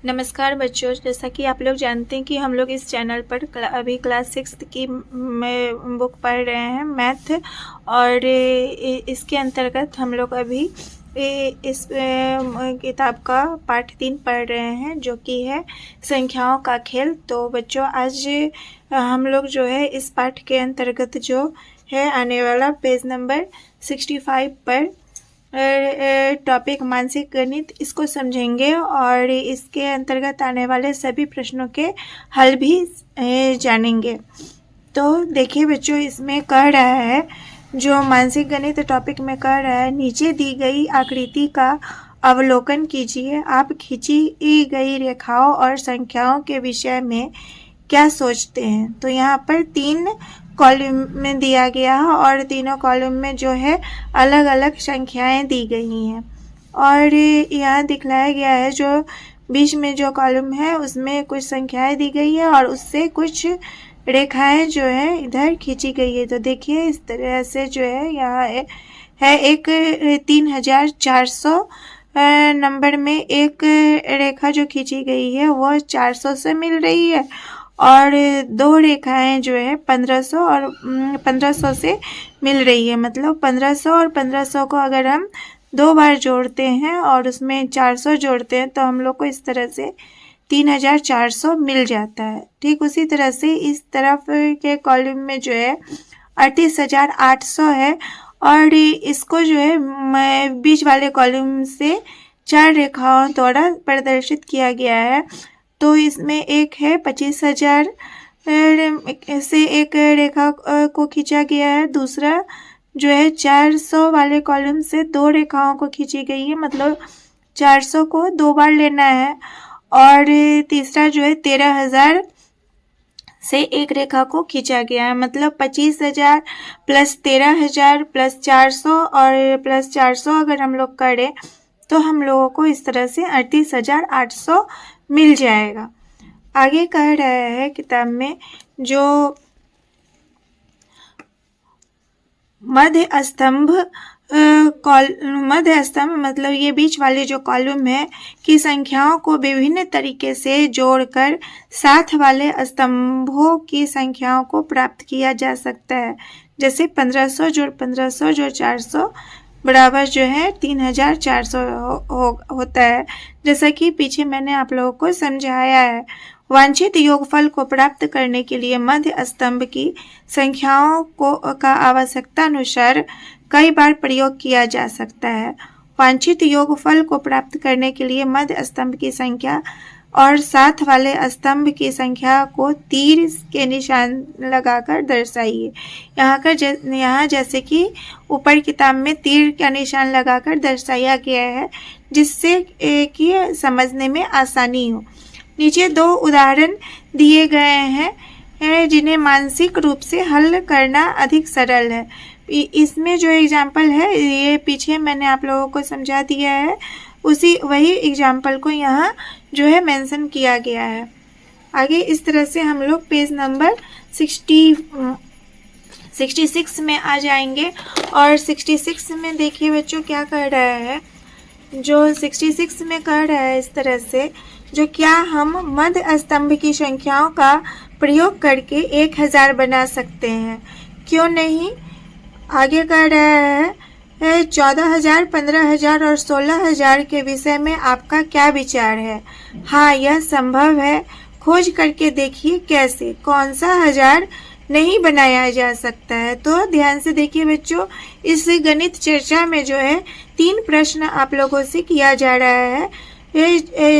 नमस्कार बच्चों, जैसा कि आप लोग जानते हैं कि हम लोग इस चैनल पर अभी क्लास 6 की बुक पढ़ रहे हैं मैथ। और इसके अंतर्गत हम लोग अभी इस किताब का पाठ 3 पढ़ रहे हैं, जो कि है संख्याओं का खेल। तो बच्चों, आज हम लोग जो है इस पाठ के अंतर्गत जो है आने वाला पेज नंबर 65 पर टॉपिक मानसिक गणित, इसको समझेंगे और इसके अंतर्गत आने वाले सभी प्रश्नों के हल भी जानेंगे। तो देखिए बच्चों, इसमें कह रहा है, जो मानसिक गणित टॉपिक में कह रहा है, नीचे दी गई आकृति का अवलोकन कीजिए। आप खींची गई रेखाओं और संख्याओं के विषय में क्या सोचते हैं। तो यहाँ पर 3 कॉलम में दिया गया है और तीनों कॉलम में जो है अलग अलग संख्याएं दी गई हैं। और यहाँ दिखलाया गया है जो बीच में जो कॉलम है उसमें कुछ संख्याएं दी गई है और उससे कुछ रेखाएं जो है इधर खींची गई है। तो देखिए इस तरह से जो है यहाँ है एक 3400 नंबर में एक रेखा जो खींची गई है वो 400 से मिल रही है और 2 रेखाएं जो है 1500 और 1500 से मिल रही है। मतलब 1500 और 1500 को अगर हम 2 बार जोड़ते हैं और उसमें 400 जोड़ते हैं तो हम लोग को इस तरह से 3400 मिल जाता है। ठीक उसी तरह से इस तरफ के कॉलम में जो है 38800 है और इसको जो है बीच वाले कॉलम से 4 रेखाओं द्वारा प्रदर्शित किया गया है। तो इसमें एक है 25000 से एक रेखा को खींचा गया है, दूसरा जो है 400 वाले कॉलम से 2 रेखाओं को खींची गई है, मतलब 400 को 2 बार लेना है। और तीसरा जो है 13000 से एक रेखा को खींचा गया है, मतलब 25000 प्लस 13000 प्लस 400 और प्लस 400 अगर हम लोग करें तो हम लोगों को इस तरह से 38800 मिल जाएगा। आगे कह रहा है किताब में, जो मध्य स्तंभ मतलब ये बीच वाले जो कॉलम है की संख्याओं को विभिन्न तरीके से जोड़कर साथ वाले स्तंभों की संख्याओं को प्राप्त किया जा सकता है। जैसे 1500 जोड़ 1500 जोड़ 400 बराबर जो है 3400 होता है, जैसा कि पीछे मैंने आप लोगों को समझाया है। वांछित योगफल को प्राप्त करने के लिए मध्य स्तंभ की संख्याओं का आवश्यकता अनुसार कई बार प्रयोग किया जा सकता है। वांछित योगफल को प्राप्त करने के लिए मध्य स्तंभ की संख्या और साथ वाले स्तंभ की संख्या को तीर के निशान लगाकर दर्शाइए। यहाँ जैसे कि ऊपर किताब में तीर का निशान लगाकर दर्शाया गया है, जिससे कि समझने में आसानी हो। नीचे 2 उदाहरण दिए गए हैं जिन्हें मानसिक रूप से हल करना अधिक सरल है। इसमें जो एग्जाम्पल है ये पीछे मैंने आप लोगों को समझा दिया है, वही एग्जाम्पल को यहाँ जो है मेंशन किया गया है। आगे इस तरह से हम लोग पेज नंबर 66 में आ जाएंगे। और 66 में देखिए बच्चों क्या कह रहा है, जो 66 में कह रहा है इस तरह से, जो क्या हम मध्य स्तंभ की संख्याओं का प्रयोग करके 1000 बना सकते हैं, क्यों नहीं। आगे कह रहा है 14000, 15000 और 16000 के विषय में आपका क्या विचार है। हाँ, यह संभव है, खोज करके देखिए कैसे, कौन सा हजार नहीं बनाया जा सकता है। तो ध्यान से देखिए बच्चों, इस गणित चर्चा में जो है 3 प्रश्न आप लोगों से किया जा रहा है,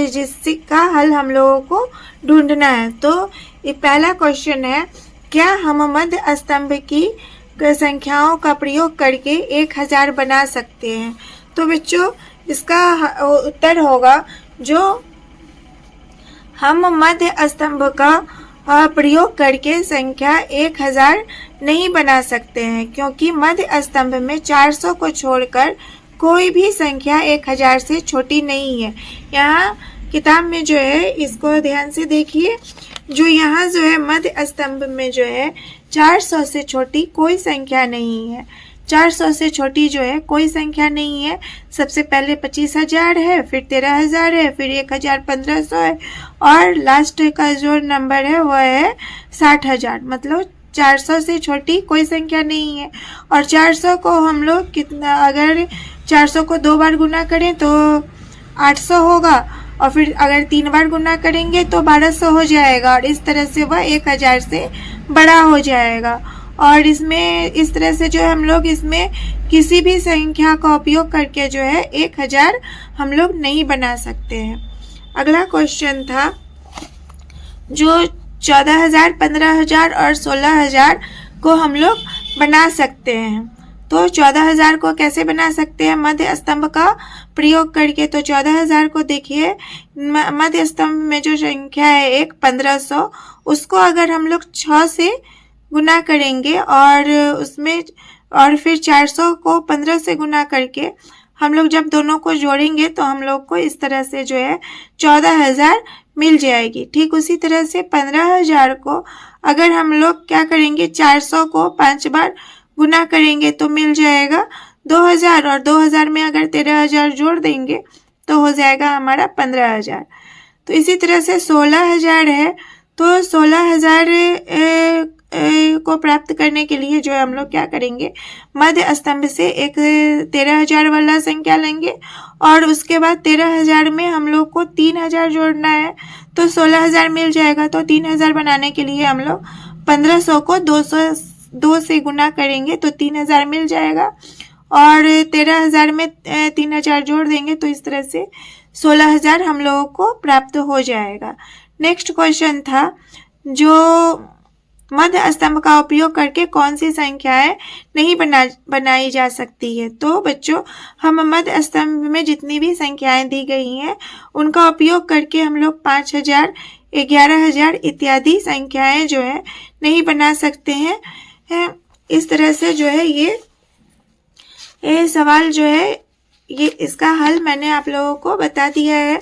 जिसका हल हम लोगों को ढूंढना है। तो ये पहला क्वेश्चन है, क्या हम मध्य स्तंभ की संख्याओं का प्रयोग करके 1000 बना सकते हैं। तो बच्चों इसका उत्तर होगा, जो हम मध्य स्तंभ का प्रयोग करके संख्या 1000 नहीं बना सकते हैं, क्योंकि मध्य स्तंभ में 400 को छोड़कर कोई भी संख्या 1000 से छोटी नहीं है। यहाँ किताब में जो है इसको ध्यान से देखिए, जो यहाँ जो है मध्य स्तंभ में जो है 400 से छोटी कोई संख्या नहीं है। 400 से छोटी जो है कोई संख्या नहीं है। सबसे पहले 25,000 है, फिर 13,000 है, फिर 1,1500 है और लास्ट का जो नंबर है वह है 60,000। मतलब 400 से छोटी कोई संख्या नहीं है। और 400 को हम लोग कितना, अगर 400 को 2 बार गुना करें तो 800 होगा और फिर अगर 3 बार गुना करेंगे तो 1200 हो जाएगा और इस तरह से वह 1000 से बड़ा हो जाएगा। और इसमें इस तरह से जो है हम लोग इसमें किसी भी संख्या का उपयोग करके जो है 1000 हम लोग नहीं बना सकते हैं। अगला क्वेश्चन था जो 14,000, 15,000 और 16,000 को हम लोग बना सकते हैं। तो 14,000 को कैसे बना सकते हैं? मध्य स्तंभ का प्रयोग करके। तो 14,000 को देखिए, मध्य स्तंभ में जो संख्या है एक 1500, उसको अगर हम लोग 6 से गुना करेंगे और उसमें और फिर 400 को 15 से गुना करके हम लोग जब दोनों को जोड़ेंगे तो हम लोग को इस तरह से जो है 14,000 मिल जाएगी। ठीक उसी तरह से 15,000 को अगर हम लोग क्या करेंगे, 400 को 5 बार गुना करेंगे तो मिल जाएगा 2,000 और 2,000 में अगर 13,000 जोड़ देंगे तो हो जाएगा हमारा 15,000। तो इसी तरह से 16,000 है। तो 16,000 को प्राप्त करने के लिए जो है हम लोग क्या करेंगे, मध्य स्तंभ से एक 13,000 वाला संख्या लेंगे और उसके बाद 13,000 में हम लोग को 3,000 जोड़ना है तो 16,000 मिल जाएगा। तो 3,000 बनाने के लिए हम लोग 1500 को 2 से गुना करेंगे तो 3,000 मिल जाएगा और 13,000 में 3,000 जोड़ देंगे तो इस तरह से 16,000 हम लोगों को प्राप्त हो जाएगा। नेक्स्ट क्वेश्चन था जो मध्य स्तंभ का उपयोग करके कौन सी संख्याएं नहीं बनाई जा सकती है। तो बच्चों, हम मध्य स्तंभ में जितनी भी संख्याएं दी गई हैं उनका उपयोग करके हम लोग 5,000, 11,000 इत्यादि संख्याएं जो है नहीं बना सकते हैं। इस तरह से जो है ये सवाल जो है ये इसका हल मैंने आप लोगों को बता दिया है।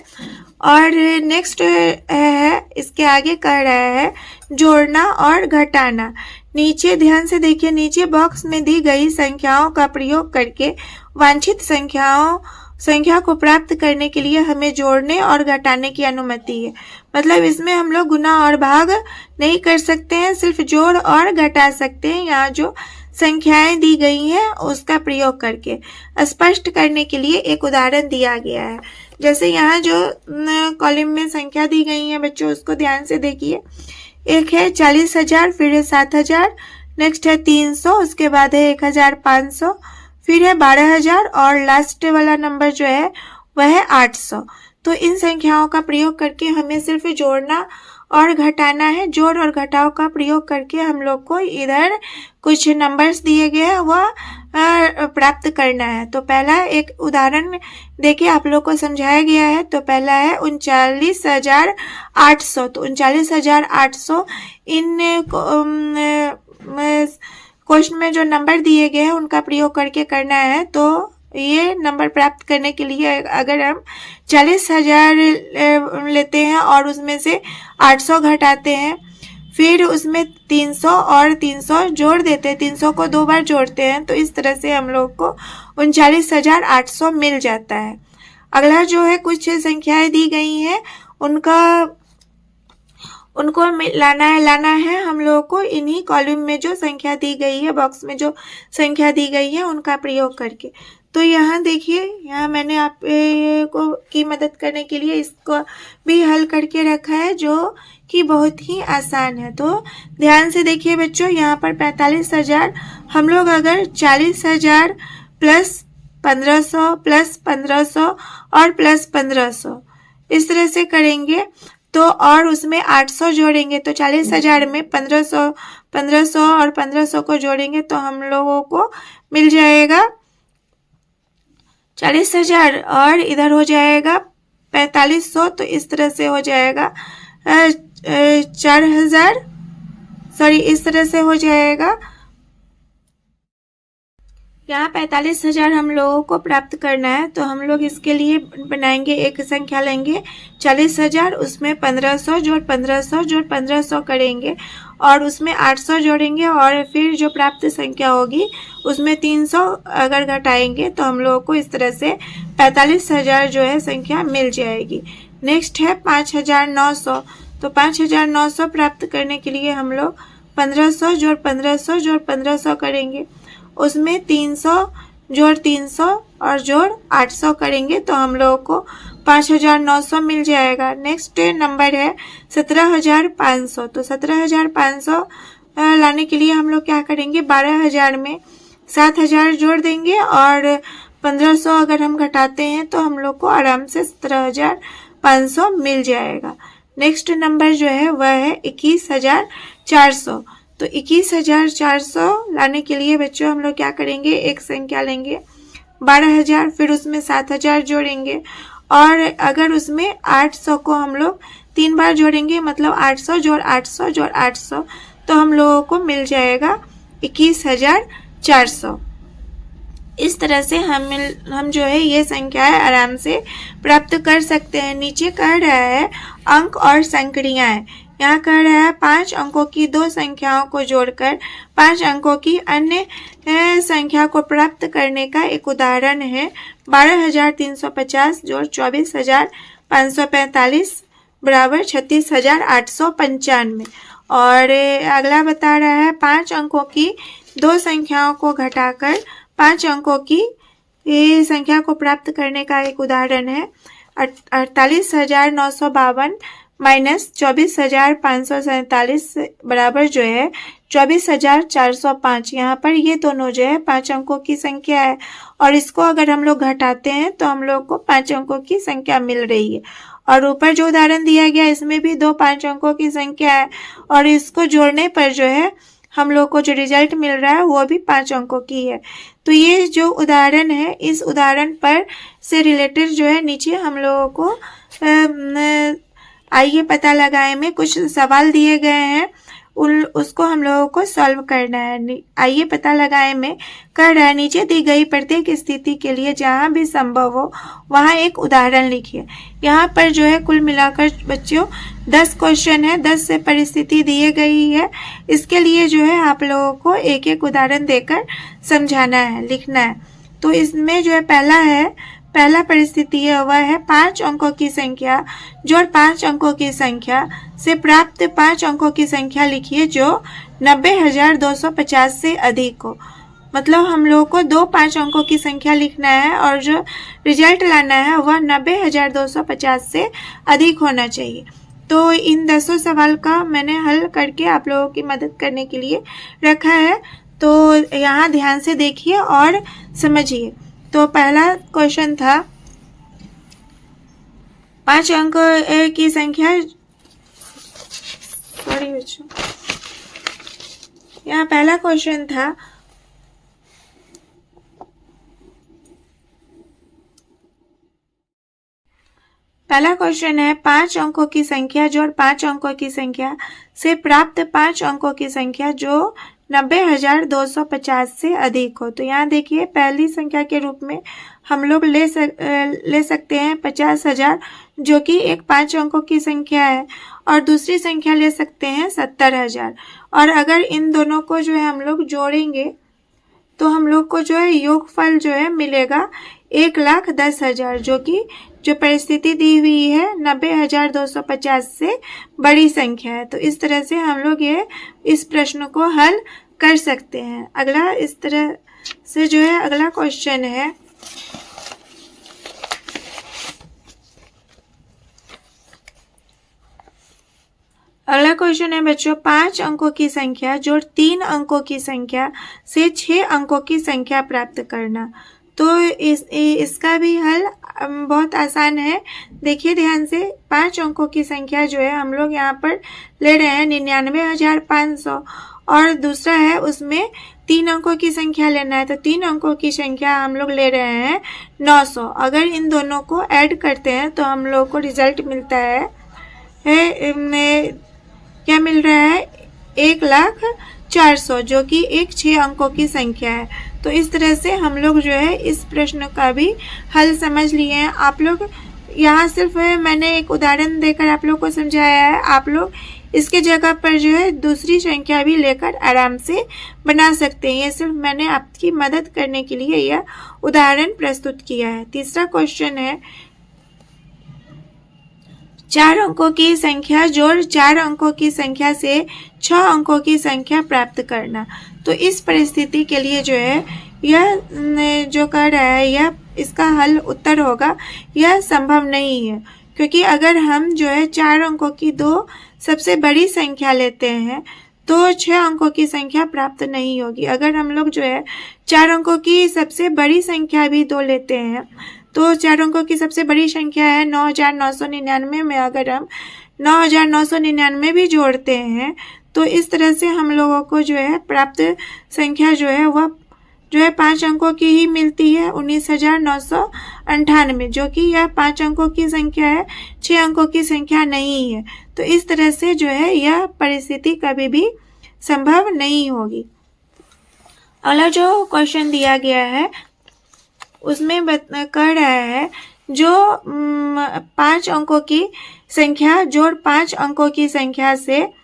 और नेक्स्ट है, इसके आगे कह रहा है जोड़ना और घटाना। नीचे ध्यान से देखिए, नीचे बॉक्स में दी गई संख्याओं का प्रयोग करके वांछित संख्या को प्राप्त करने के लिए हमें जोड़ने और घटाने की अनुमति है। मतलब इसमें हम लोग गुना और भाग नहीं कर सकते हैं, सिर्फ जोड़ और घटा सकते हैं। यहाँ जो संख्याएं दी गई हैं उसका प्रयोग करके स्पष्ट करने के लिए एक उदाहरण दिया गया है। जैसे यहाँ जो कॉलम में संख्या दी गई है बच्चों, उसको ध्यान से देखिए। एक है 40,000, फिर है 7,000, नेक्स्ट है 300, उसके बाद है 1,500, फिर है 12,000 और लास्ट वाला नंबर जो है वह है 800। तो इन संख्याओं का प्रयोग करके हमें सिर्फ जोड़ना और घटाना है। जोड़ और घटाव का प्रयोग करके हम लोग को इधर कुछ नंबर्स दिए गए हैं वह प्राप्त करना है। तो पहला एक उदाहरण देखिए, आप लोग को समझाया गया है। तो पहला है 39,800। तो 39,800 इन क्वेश्चन में जो नंबर दिए गए हैं उनका प्रयोग करके करना है। तो ये नंबर प्राप्त करने के लिए अगर हम 40,000 लेते हैं और उसमें से 800 घटाते हैं, फिर उसमें 300 और 300 जोड़ देते हैं, 300 को 2 बार जोड़ते हैं, तो इस तरह से हम लोग को 39,800 मिल जाता है। अगला जो है कुछ संख्याएं दी गई हैं उनको लाना है हम लोगों को इन्हीं कॉलम में जो संख्या दी गई है, बॉक्स में जो संख्या दी गई है उनका प्रयोग करके। तो यहाँ देखिए, यहाँ मैंने आप को की मदद करने के लिए इसको भी हल करके रखा है जो कि बहुत ही आसान है। तो ध्यान से देखिए बच्चों, यहाँ पर 45,000 हम लोग अगर 40,000 प्लस 1500 प्लस 1500 और प्लस 1500 इस तरह से करेंगे तो और उसमें 800 जोड़ेंगे तो 40,000 में 1500 और 1500 को जोड़ेंगे तो हम लोगों को मिल जाएगा 40,000 और इधर हो जाएगा 4500। तो इस तरह से हो जाएगा 4,000, सॉरी इस तरह से हो जाएगा। यहाँ 45,000 हम लोगों को प्राप्त करना है तो हम लोग इसके लिए बनाएंगे, एक संख्या लेंगे 40,000, उसमें 1500 जोड़ 1500 जोड़ 1500 करेंगे और उसमें 800 जोड़ेंगे और फिर जो प्राप्त संख्या होगी उसमें 300 अगर घटाएंगे तो हम लोगों को इस तरह से 45,000 जो है संख्या मिल जाएगी। नेक्स्ट है 5,900। तो 5,900 प्राप्त करने के लिए हम लोग 1500 जोड़ 1500 जोड़ 1500 करेंगे, उसमें 300 जोड़ 300 और जोड़ 800 करेंगे तो हम लोगों को 5,900 मिल जाएगा। नेक्स्ट नंबर है 17,500। तो 17,500 लाने के लिए हम लोग क्या करेंगे, 12,000 में 7,000 जोड़ देंगे और 1500 अगर हम घटाते हैं तो हम लोग को आराम से 17,500 मिल जाएगा। नेक्स्ट नंबर जो है वह है 21,400। तो 21,400 लाने के लिए बच्चों हम लोग क्या करेंगे, एक संख्या लेंगे 12,000, फिर उसमें 7,000 जोड़ेंगे और अगर उसमें 800 को हम लोग 3 बार जोड़ेंगे, मतलब 800 जोड़ 800 जोड़ 800, तो हम लोगों को मिल जाएगा 21,400। इस तरह से हम जो है ये संख्याएं आराम से प्राप्त कर सकते हैं। नीचे कह रहा है अंक और संक्रियाएं। यहाँ कह रहा है 5 अंकों की 2 संख्याओं को जोड़कर 5 अंकों की अन्य संख्या को प्राप्त करने का एक उदाहरण है 12,350 जोड़ 24,545 बराबर 36,895। और अगला बता रहा है 5 अंकों की 2 संख्याओं को घटाकर 5 अंकों की संख्या को प्राप्त करने का एक उदाहरण है 48,952 माइनस 24,547 बराबर जो है 24,405। यहाँ पर ये दोनों जो है 5 अंकों की संख्या है और इसको अगर हम लोग घटाते हैं तो हम लोग को 5 अंकों की संख्या मिल रही है। और ऊपर जो उदाहरण दिया गया इसमें भी 2 5 अंकों की संख्या है और इसको जोड़ने पर जो है हम लोग को जो रिजल्ट मिल रहा है वो भी 5 अंकों की है। तो ये जो उदाहरण है इस उदाहरण पर से रिलेटेड जो है नीचे हम लोगों को आइए पता लगाए में कुछ सवाल दिए गए हैं, उसको हम लोगों को सॉल्व करना है। आइए पता लगाए में कर रहा है नीचे दी गई प्रत्येक स्थिति के लिए जहां भी संभव हो वहां एक उदाहरण लिखिए। यहाँ पर जो है कुल मिलाकर बच्चों 10 क्वेश्चन है, 10 से परिस्थिति दी गई है। इसके लिए जो है आप लोगों को एक एक उदाहरण देकर समझाना है, लिखना है। तो इसमें जो है पहला परिस्थिति है वह है 5 अंकों की संख्या जोड़ 5 अंकों की संख्या से प्राप्त 5 अंकों की संख्या लिखिए जो 90,250 से अधिक हो। मतलब हम लोगों को 2 5 अंकों की संख्या लिखना है और जो रिजल्ट लाना है वह 90,250 से अधिक होना चाहिए। तो इन 10 सवाल का मैंने हल करके आप लोगों की मदद करने के लिए रखा है, तो यहाँ ध्यान से देखिए और समझिए। तो पहला क्वेश्चन था 5 अंक की संख्या, सॉरी बच्चों, यहाँ पहला क्वेश्चन था पहला क्वेश्चन है 5 अंकों की संख्या जोड़ 5 अंकों की संख्या से प्राप्त 5 अंकों की संख्या जो 90,250 से अधिक हो। तो यहाँ देखिए पहली संख्या के रूप में हम लोग ले सकते हैं 50,000 जो कि एक 5 अंकों की संख्या है, और दूसरी संख्या ले सकते हैं 70,000। और अगर इन दोनों को जो है हम लोग जोड़ेंगे तो हम लोग को जो है योगफल जो है मिलेगा 1,10,000 जो कि जो परिस्थिति दी हुई है 90,250 से बड़ी संख्या है। तो इस तरह से हम लोग ये इस प्रश्न को हल कर सकते हैं। अगला इस तरह से जो है अगला क्वेश्चन है बच्चों 5 अंकों की संख्या जोड़ 3 अंकों की संख्या से 6 अंकों की संख्या प्राप्त करना। तो इसका भी हल बहुत आसान है। देखिए ध्यान से 5 अंकों की संख्या जो है हम लोग यहाँ पर ले रहे हैं 99,500 और दूसरा है उसमें 3 अंकों की संख्या लेना है। तो 3 अंकों की संख्या हम लोग ले रहे हैं 900। अगर इन दोनों को ऐड करते हैं तो हम लोग को रिजल्ट मिलता है क्या मिल रहा है 1,04,000 जो कि एक 6 अंकों की संख्या है। तो इस तरह से हम लोग जो है इस प्रश्न का भी हल समझ लिए हैं। आप लोग यहाँ सिर्फ मैंने एक उदाहरण देकर आप लोग को समझाया है। आप लोग इसके जगह पर जो है दूसरी संख्या भी लेकर आराम से बना सकते हैं। ये सिर्फ मैंने आपकी मदद करने के लिए यह उदाहरण प्रस्तुत किया है। तीसरा क्वेश्चन है 4 अंकों की संख्या जोड़ 4 अंकों की संख्या से 6 अंकों की संख्या प्राप्त करना। तो इस परिस्थिति के लिए जो है यह जो कर रहा है यह इसका हल उत्तर होगा, यह संभव नहीं है। क्योंकि अगर हम जो है 4 अंकों की 2 सबसे बड़ी संख्या लेते हैं तो 6 अंकों की संख्या प्राप्त नहीं होगी। अगर हम लोग जो है 4 अंकों की सबसे बड़ी संख्या भी 2 लेते हैं तो 4 अंकों की सबसे बड़ी संख्या है 9999 में अगर हम 9999 भी जोड़ते हैं तो इस तरह से हम लोगों को जो है प्राप्त संख्या जो है वह जो है 5 अंकों की ही मिलती है 19,998, जो कि यह 5 अंकों की संख्या है, 6 अंकों की संख्या नहीं है। तो इस तरह से जो है यह परिस्थिति कभी भी संभव नहीं होगी। अगला जो क्वेश्चन दिया गया है उसमें कह रहा है जो 5 अंकों की संख्या जोड़ 5 अंकों की संख्या से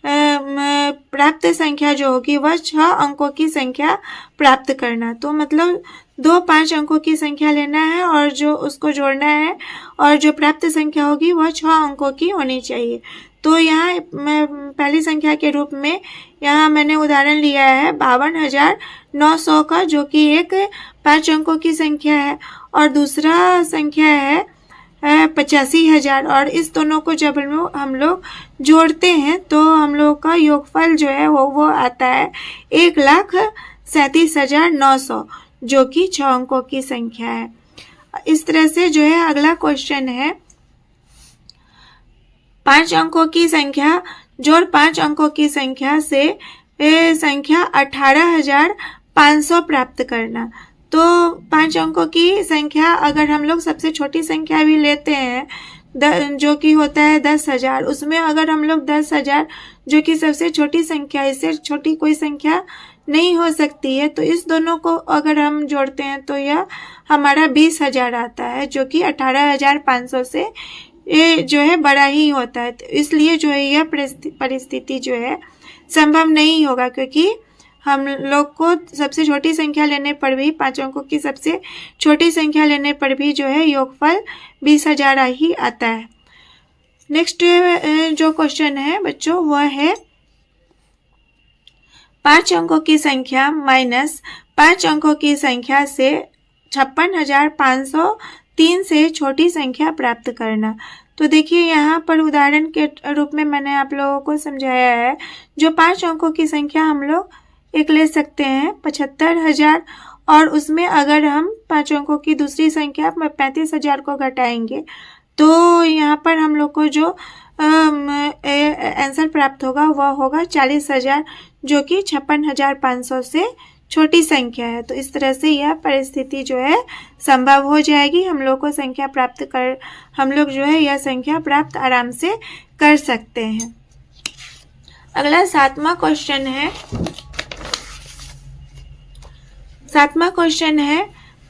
प्राप्त संख्या जो होगी वह 6 अंकों की संख्या प्राप्त करना। तो मतलब 2 5 अंकों की संख्या लेना है और जो उसको जोड़ना है और जो प्राप्त संख्या होगी वह 6 अंकों की होनी चाहिए। तो यहाँ पहली संख्या के रूप में यहाँ मैंने उदाहरण लिया है 52,900 का, जो कि एक 5 अंकों की संख्या है, और दूसरा संख्या है 85,000। और इस दोनों को जब हम लोग जोड़ते हैं तो हम लोग का योगफल जो है वो आता है 1,37,900, जो कि 6 अंकों की संख्या है। इस तरह से जो है अगला क्वेश्चन है 5 अंकों की संख्या जोड़ 5 अंकों की संख्या से संख्या 18,500 प्राप्त करना। तो 5 अंकों की संख्या अगर हम लोग सबसे छोटी संख्या भी लेते हैं जो कि होता है 10,000, उसमें अगर हम लोग 10,000 जो कि सबसे छोटी संख्या, इससे छोटी कोई संख्या नहीं हो सकती है, तो इस दोनों को अगर हम जोड़ते हैं तो यह हमारा 20,000 आता है, जो कि 18,500 से ये जो है बड़ा ही होता है। तो इसलिए जो है यह परिस्थिति जो है संभव नहीं होगा, क्योंकि हम लोग को सबसे छोटी संख्या लेने पर भी 5 अंकों की सबसे छोटी संख्या लेने पर भी जो है योगफल 20,000 ही आता है। नेक्स्ट जो क्वेश्चन है बच्चों वह है 5 अंकों की संख्या माइनस 5 अंकों की संख्या से 56,503 से छोटी संख्या प्राप्त करना। तो देखिए यहाँ पर उदाहरण के रूप में मैंने आप लोगों को समझाया है। जो 5 अंकों की संख्या हम लोग एक ले सकते हैं 75,000, और उसमें अगर हम 5 अंकों की दूसरी संख्या 35,000 को घटाएंगे तो यहाँ पर हम लोग को जो आंसर प्राप्त होगा वह होगा 40,000, जो कि 56,500 से छोटी संख्या है। तो इस तरह से यह परिस्थिति जो है संभव हो जाएगी। हम लोग को संख्या प्राप्त कर हम लोग जो है यह संख्या प्राप्त आराम से कर सकते हैं। अगला 7वां क्वेश्चन है। 7वां क्वेश्चन है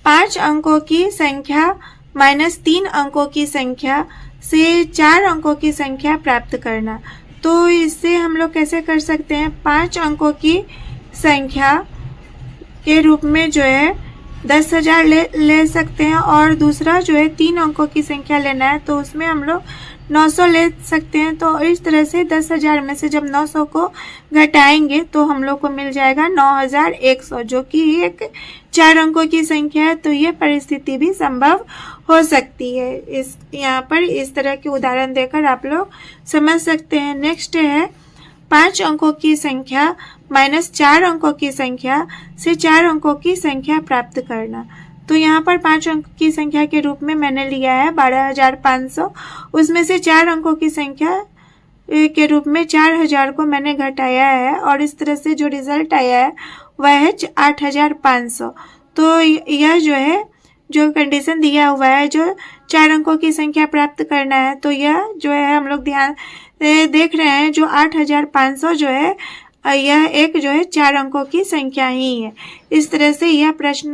5 अंकों की संख्या माइनस 3 अंकों की संख्या से 4 अंकों की संख्या प्राप्त करना। तो इससे हम लोग कैसे कर सकते हैं, 5 अंकों की संख्या के रूप में जो है 10,000 ले सकते हैं, और दूसरा जो है 3 अंकों की संख्या लेना है तो उसमें हम लोग 900 ले सकते हैं। तो इस तरह से 10,000 में से जब 900 को घटाएंगे तो हम लोग को मिल जाएगा 9,100, जो कि एक 4 अंकों की संख्या है। तो ये परिस्थिति भी संभव हो सकती है। इस यहाँ पर इस तरह के उदाहरण देकर आप लोग समझ सकते हैं। नेक्स्ट है 5 अंकों की संख्या माइनस 4 अंकों की संख्या से 4 अंकों की संख्या प्राप्त करना। तो यहाँ पर 5 अंक की संख्या के रूप में मैंने लिया है 12,500, उसमें से 4 अंकों की संख्या के रूप में 4,000 को मैंने घटाया है, और इस तरह से जो रिजल्ट आया है वह है 8,500। तो यह जो है जो कंडीशन दिया हुआ है जो 4 अंकों की संख्या प्राप्त करना है, तो यह जो है हम लोग ध्यान देख रहे हैं जो 8,500 जो है यह एक जो है 4 अंकों की संख्या ही है। इस तरह से यह प्रश्न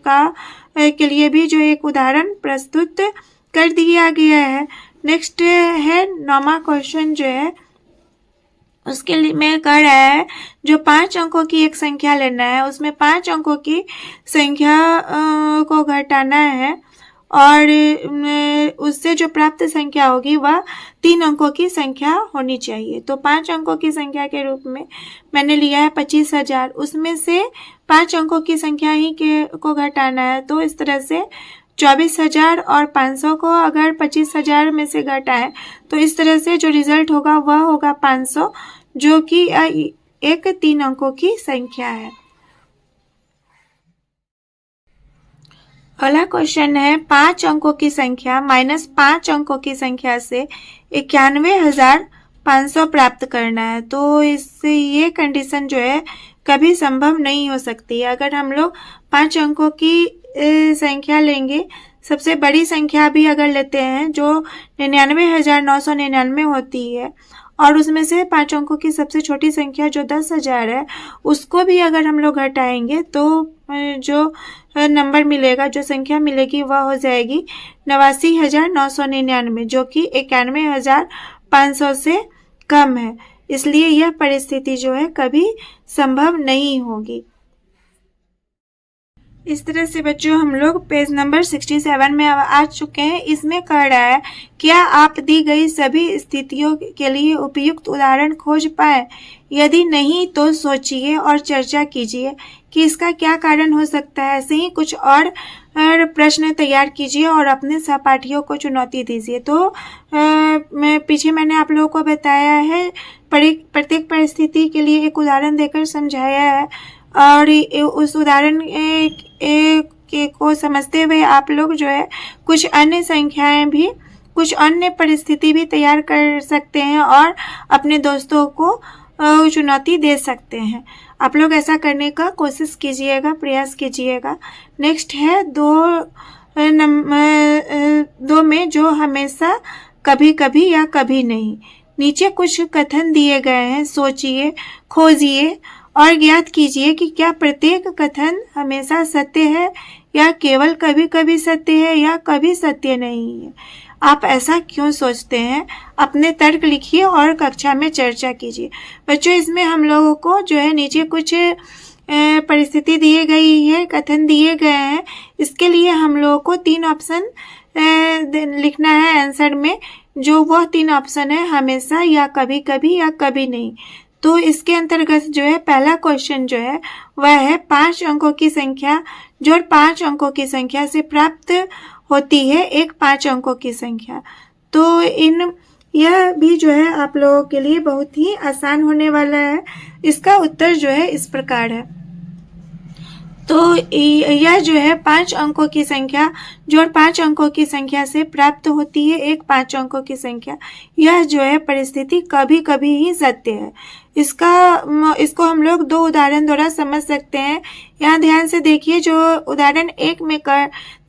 का के लिए भी जो एक उदाहरण प्रस्तुत कर दिया गया है। नेक्स्ट है 9वां क्वेश्चन जो है उसके लिए मैं कह रहा है जो 5 अंकों की एक संख्या लेना है, उसमें 5 अंकों की संख्या को घटाना है और उससे जो प्राप्त संख्या होगी वह 3 अंकों की संख्या होनी चाहिए। तो 5 अंकों की संख्या के रूप में मैंने लिया है 25,000, उसमें से 5 अंकों की संख्या ही को घटाना है। तो इस तरह से 24,000 और 500 को अगर 25,000 में से घटाएं तो इस तरह से जो रिजल्ट होगा वह होगा 500, जो कि एक 3 अंकों की संख्या है। अगला क्वेश्चन है 5 अंकों की संख्या माइनस 5 अंकों की संख्या से 91,500 प्राप्त करना है। तो इससे ये कंडीशन जो है कभी संभव नहीं हो सकती। अगर हम लोग 5 अंकों की संख्या लेंगे, सबसे बड़ी संख्या भी अगर लेते हैं जो 99,999 होती है और उसमें से 5 अंकों की सबसे छोटी संख्या जो 10,000 है उसको भी अगर हम लोग घटाएंगे तो जो नंबर मिलेगा, जो संख्या मिलेगी वह हो जाएगी 89,999, जो कि 91,500 से कम है। इसलिए यह परिस्थिति जो है कभी संभव नहीं होगी। इस तरह से बच्चों हम लोग पेज नंबर 67 में आ चुके हैं। इसमें कह रहा है क्या आप दी गई सभी स्थितियों के लिए उपयुक्त उदाहरण खोज पाए? यदि नहीं तो सोचिए और चर्चा कीजिए कि इसका क्या कारण हो सकता है। ऐसे ही कुछ और प्रश्न तैयार कीजिए और अपने सहपाठियों को चुनौती दीजिए। तो पीछे मैंने आप लोगों को बताया है, प्रत्येक परिस्थिति के लिए एक उदाहरण देकर समझाया है और उस उदाहरण को समझते हुए आप लोग जो है कुछ अन्य संख्याएं भी, कुछ अन्य परिस्थिति भी तैयार कर सकते हैं और अपने दोस्तों को चुनौती दे सकते हैं। आप लोग ऐसा करने का कोशिश कीजिएगा, प्रयास कीजिएगा। नेक्स्ट है 2 में जो हमेशा, कभी कभी या कभी नहीं। नीचे कुछ कथन दिए गए हैं, सोचिए, खोजिए और ज्ञात कीजिए कि क्या प्रत्येक कथन हमेशा सत्य है या केवल कभी कभी सत्य है या कभी सत्य नहीं है। आप ऐसा क्यों सोचते हैं? अपने तर्क लिखिए और कक्षा में चर्चा कीजिए। बच्चों इसमें हम लोगों को जो है नीचे कुछ परिस्थिति दिए गई है, कथन दिए गए हैं। इसके लिए हम लोगों को 3 ऑप्शन लिखना है आंसर में, जो वह 3 ऑप्शन है हमेशा या कभी कभी या कभी नहीं। तो इसके अंतर्गत जो है पहला क्वेश्चन जो है वह है 5 अंकों की संख्या जो 5 अंकों की संख्या से प्राप्त होती है एक 5 अंकों की संख्या। तो यह भी जो है आप लोगों के लिए बहुत ही आसान होने वाला है। इसका उत्तर जो है इस प्रकार है। तो यह जो है 5 अंकों की संख्या जो 5 अंकों की संख्या से प्राप्त होती है एक 5 अंकों की संख्या, यह जो है परिस्थिति कभी कभी ही सत्य है। इसको हम लोग 2 उदाहरण द्वारा समझ सकते हैं। यहाँ ध्यान से देखिए, जो उदाहरण 1 में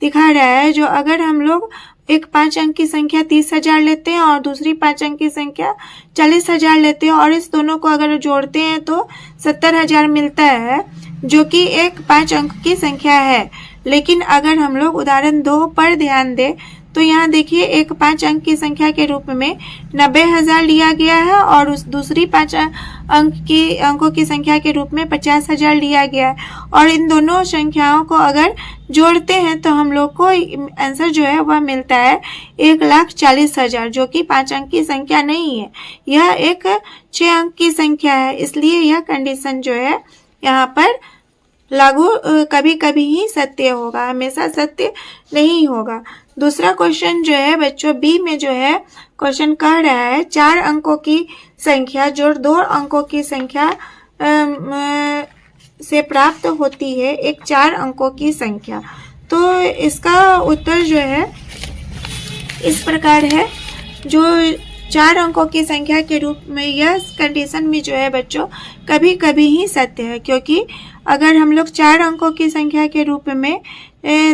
दिखा रहा है, जो अगर हम लोग एक 5 अंक की संख्या 30,000 लेते हैं और दूसरी 5 अंक की संख्या 40,000 लेते हैं और इस दोनों को अगर जोड़ते हैं तो 70,000 मिलता है, जो कि एक 5 अंक की संख्या है। लेकिन अगर हम लोग उदाहरण 2 पर ध्यान दें तो यहाँ देखिए एक 5 अंक की संख्या के रूप में 90,000 लिया गया है और उस दूसरी 5 अंकों की संख्या के रूप में 50,000 लिया गया है। और इन दोनों संख्याओं को अगर जोड़ते हैं तो हम लोग को आंसर जो है वह मिलता है 1,40,000, जो कि 5 अंक की संख्या नहीं है, यह एक 6 अंक की संख्या है। इसलिए यह कंडीशन जो है यहाँ पर लागू कभी कभी ही सत्य होगा, हमेशा सत्य नहीं होगा। दूसरा क्वेश्चन जो है बच्चों बी में जो है क्वेश्चन कह रहा है 4 अंकों की संख्या जोड़ 2 अंकों की संख्या से प्राप्त होती है एक 4 अंकों की संख्या। तो इसका उत्तर जो है इस प्रकार है, जो 4 अंकों की संख्या के रूप में यह कंडीशन में जो है बच्चों कभी कभी ही सत्य है, क्योंकि अगर हम लोग 4 अंकों की संख्या के रूप में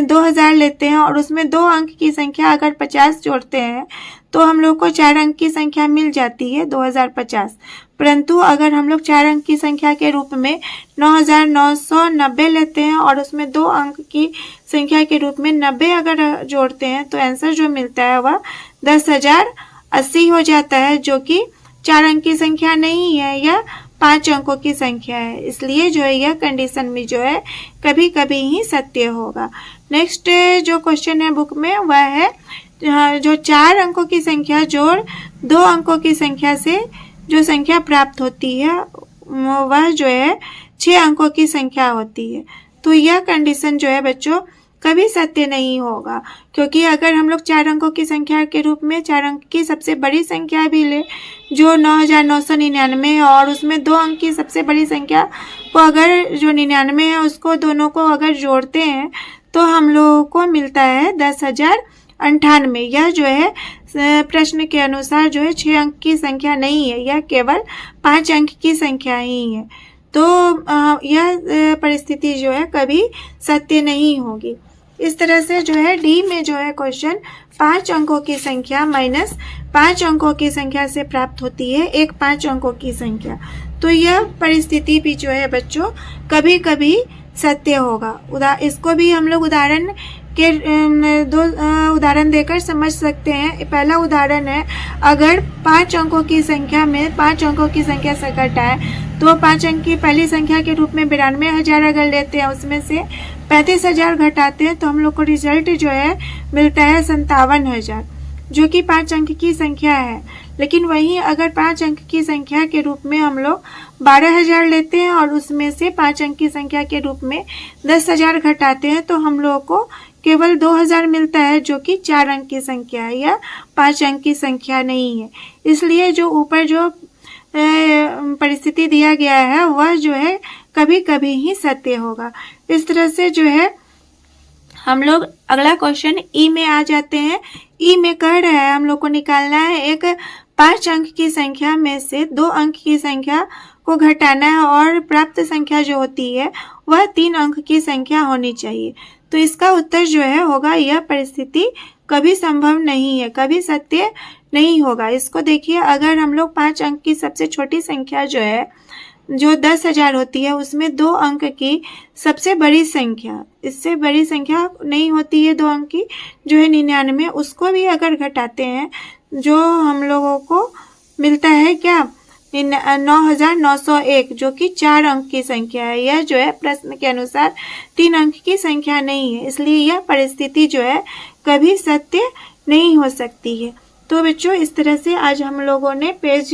2000 लेते हैं और उसमें 2 अंक की संख्या अगर 50 जोड़ते हैं तो हम लोग को 4 अंक की संख्या मिल जाती है 2050। परंतु अगर हम लोग 4 अंक की संख्या के रूप में 9990 लेते हैं और उसमें 2 अंक की संख्या के रूप में 90 अगर जोड़ते हैं तो आंसर जो मिलता है वह 10,080 हो जाता है, जो कि 4 अंक की संख्या नहीं है, यह 5 अंकों की संख्या है। इसलिए जो है यह कंडीशन में जो है कभी कभी ही सत्य होगा। नेक्स्ट जो क्वेश्चन है बुक में वह है जो 4 अंकों की संख्या जोड़ 2 अंकों की संख्या से जो संख्या प्राप्त होती है वह जो है 6 अंकों की संख्या होती है। तो यह कंडीशन जो है बच्चों कभी सत्य नहीं होगा, क्योंकि अगर हम लोग 4 अंकों की संख्या के रूप में 4 अंक की सबसे बड़ी संख्या भी ले जो 9999 है और उसमें 2 अंक की सबसे बड़ी संख्या को अगर जो 99 है उसको दोनों को अगर जोड़ते हैं तो हम लोगों को मिलता है 10,098। यह जो है प्रश्न के अनुसार जो है 6 अंक की संख्या नहीं है, यह केवल 5 अंक की संख्या ही है। तो यह परिस्थिति जो है कभी सत्य नहीं होगी। इस तरह से जो है डी में जो है क्वेश्चन 5 अंकों की संख्या माइनस 5 अंकों की संख्या से प्राप्त होती है एक 5 अंकों की संख्या। तो यह परिस्थिति भी जो है बच्चों कभी कभी सत्य होगा। इसको भी हम लोग उदाहरण के 2 उदाहरण देकर समझ सकते हैं। पहला उदाहरण है, अगर 5 अंकों की संख्या में 5 अंकों की संख्या से घटाए तो 5 अंक की पहली संख्या के रूप में 92,000 अगर लेते हैं उसमें से 35,000 घटाते हैं तो हम लोग को रिजल्ट जो है मिलता है 57,000, जो कि 5 अंक की संख्या है। लेकिन वहीं अगर 5 अंक की संख्या के रूप में हम लोग 12,000 लेते हैं और उसमें से 5 अंक की संख्या के रूप में 10,000 घटाते हैं तो हम लोगों को केवल 2,000 मिलता है, जो कि 4 अंक की संख्या है या 5 अंक की संख्या नहीं है। इसलिए जो ऊपर जो परिस्थिति दिया गया है वह जो है कभी कभी ही सत्य होगा। इस तरह से जो है हम लोग अगला क्वेश्चन ई में आ जाते हैं। ई में कह रहा है हम लोग को निकालना है एक 5 अंक की संख्या में से 2 अंक की संख्या को घटाना है और प्राप्त संख्या जो होती है वह 3 अंक की संख्या होनी चाहिए। तो इसका उत्तर जो है होगा यह परिस्थिति कभी संभव नहीं है, कभी सत्य नहीं होगा। इसको देखिए, अगर हम लोग 5 अंक की सबसे छोटी संख्या जो है जो 10,000 होती है उसमें 2 अंक की सबसे बड़ी संख्या, इससे बड़ी संख्या नहीं होती है 2 अंक की जो है 99, उसको भी अगर घटाते हैं जो हम लोगों को मिलता है क्या 9,901, जो कि 4 अंक की संख्या है। यह जो है प्रश्न के अनुसार 3 अंक की संख्या नहीं है, इसलिए यह परिस्थिति जो है कभी सत्य नहीं हो सकती है। तो बच्चों इस तरह से आज हम लोगों ने पेज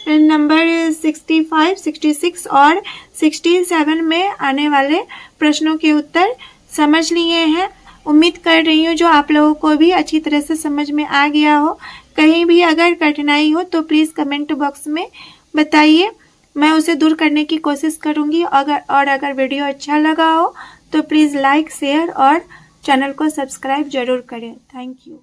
नंबर 65, 66 और 67 में आने वाले प्रश्नों के उत्तर समझ लिए हैं। उम्मीद कर रही हूँ जो आप लोगों को भी अच्छी तरह से समझ में आ गया हो। कहीं भी अगर कठिनाई हो तो प्लीज़ कमेंट बॉक्स में बताइए, मैं उसे दूर करने की कोशिश करूँगी। अगर वीडियो अच्छा लगा हो तो प्लीज़ लाइक, शेयर और चैनल को सब्सक्राइब जरूर करें। Thank you.